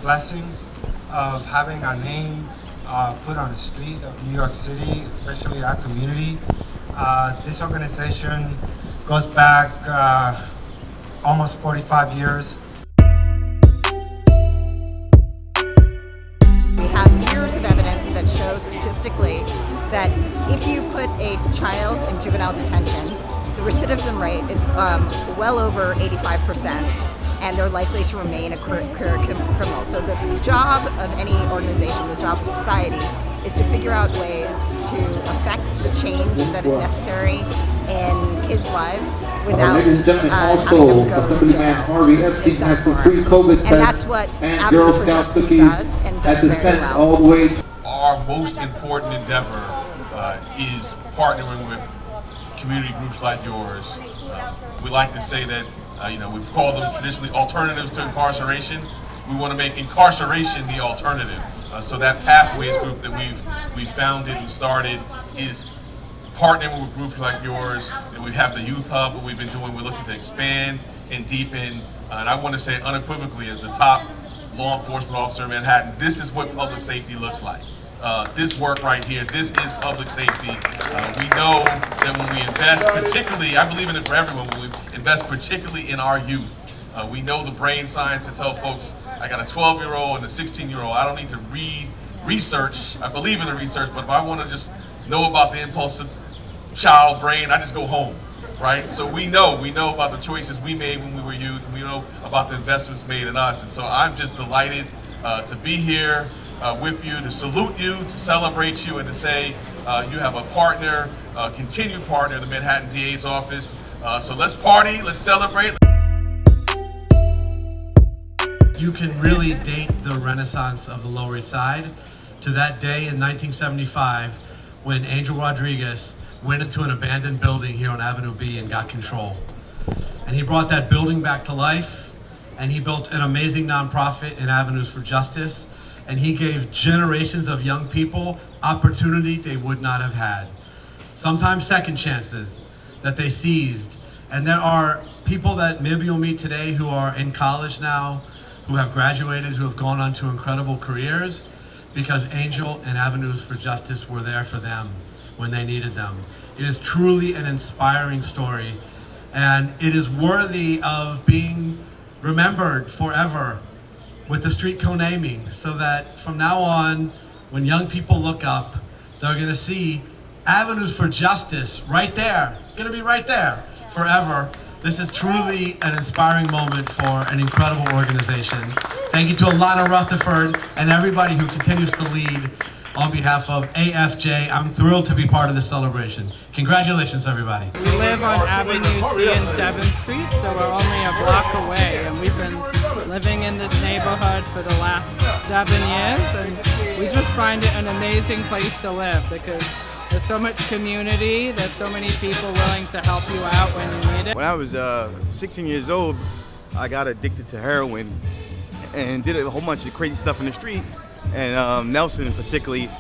blessing of having our name put on the street of New York City, especially our community. This organization goes back almost 45 years. We have years of evidence that shows statistically that if you put a child in juvenile detention, the recidivism rate is well over 85%, and they're likely to remain a career criminal. So the job of any organization, the job of society, is to figure out ways to affect the change that is necessary in kids' lives without ladies and gentlemen, having also them go to Assemblyman jail Harvey Epstein has some free COVID tests, and that's what and Avenues Girl for Scout Justice cookies does, and at does the very tent well. all the way. Our most important endeavor is partnering with community groups like yours. We like to say that we've called them traditionally alternatives to incarceration. We want to make incarceration the alternative. So that Pathways group that we've founded and started is partnering with groups like yours. And we have the Youth Hub, what we've been doing. We're looking to expand and deepen. And I want to say unequivocally, as the top law enforcement officer in Manhattan, this is what public safety looks like. This work right here, this is public safety. We know that when we invest, particularly, I believe in it for everyone, when we invest particularly in our youth, we know the brain science to tell folks, I got a 12-year-old and a 16-year-old, I don't need to read research. I believe in the research, but if I want to just know about the impulsive child brain, I just go home, right? So we know about the choices we made when we were youth, and we know about the investments made in us. And so I'm just delighted to be here with you, to salute you, to celebrate you, and to say you have a partner, a continued partner in the Manhattan DA's office. So let's party, let's celebrate. You can really date the renaissance of the Lower East Side to that day in 1975 when Angel Rodriguez went into an abandoned building here on Avenue B and got control. And he brought that building back to life, and he built an amazing nonprofit in Avenues for Justice, and he gave generations of young people opportunity they would not have had. Sometimes second chances that they seized. And there are people that maybe you'll meet today who are in college now, who have graduated, who have gone on to incredible careers because Angel and Avenues for Justice were there for them when they needed them. It is truly an inspiring story, and it is worthy of being remembered forever with the street co-naming, so that from now on, when young people look up, they're gonna see Avenues for Justice right there. It's gonna be right there forever. This is truly an inspiring moment for an incredible organization. Thank you to Alanna Rutherford and everybody who continues to lead on behalf of AFJ. I'm thrilled to be part of this celebration. Congratulations, everybody. We live on Avenue C and 7th Street, so we're only a block away, and we've been living in this neighborhood for the last 7 years, and we just find it an amazing place to live because there's so much community, there's so many people willing to help you out when you need it. When I was 16 years old, I got addicted to heroin and did a whole bunch of crazy stuff in the street. And Nelson particularly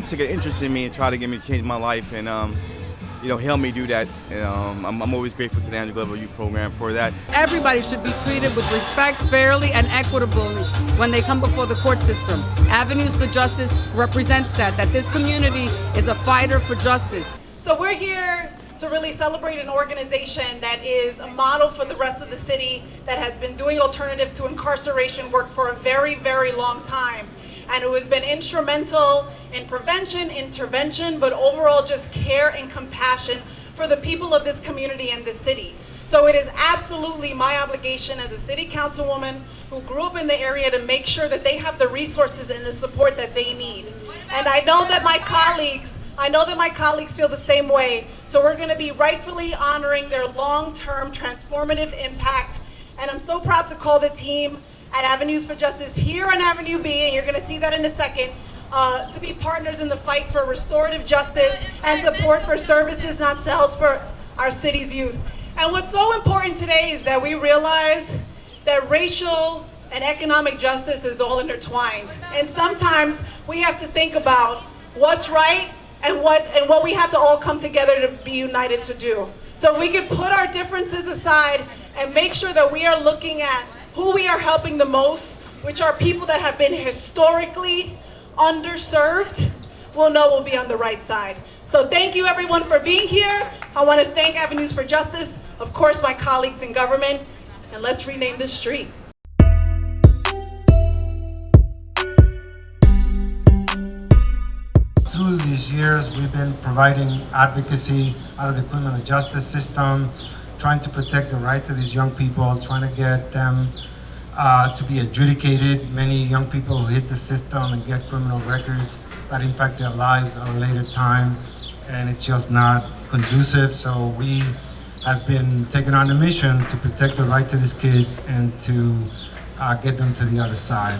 took an interest in me and tried to get me to change my life and help me do that. And I'm always grateful to the Andrew Glover Youth Program for that. Everybody should be treated with respect, fairly, and equitably when they come before the court system. Avenues for Justice represents that this community is a fighter for justice. So we're here to really celebrate an organization that is a model for the rest of the city, that has been doing alternatives to incarceration work for a very, very long time, and who has been instrumental in prevention, intervention, but overall just care and compassion for the people of this community and this city. So it is absolutely my obligation as a city councilwoman who grew up in the area to make sure that they have the resources and the support that they need. And I know that my colleagues feel the same way. So we're going to be rightfully honoring their long-term transformative impact. And I'm so proud to call the team at Avenues for Justice here on Avenue B, and you're going to see that in a second, to be partners in the fight for restorative justice and support for services, not sales, for our city's youth. And what's so important today is that we realize that racial and economic justice is all intertwined. And sometimes we have to think about what's right and what we have to all come together to be united to do. So we can put our differences aside and make sure that we are looking at who we are helping the most, which are people that have been historically underserved, we'll know we'll be on the right side. So thank you everyone for being here. I want to thank Avenues for Justice, of course my colleagues in government, and let's rename this street. Through these years, we've been providing advocacy out of the criminal justice system, trying to protect the rights of these young people, trying to get them to be adjudicated. Many young people who hit the system and get criminal records that impact their lives at a later time, and it's just not conducive. So we have been taken on a mission to protect the rights of these kids and to get them to the other side.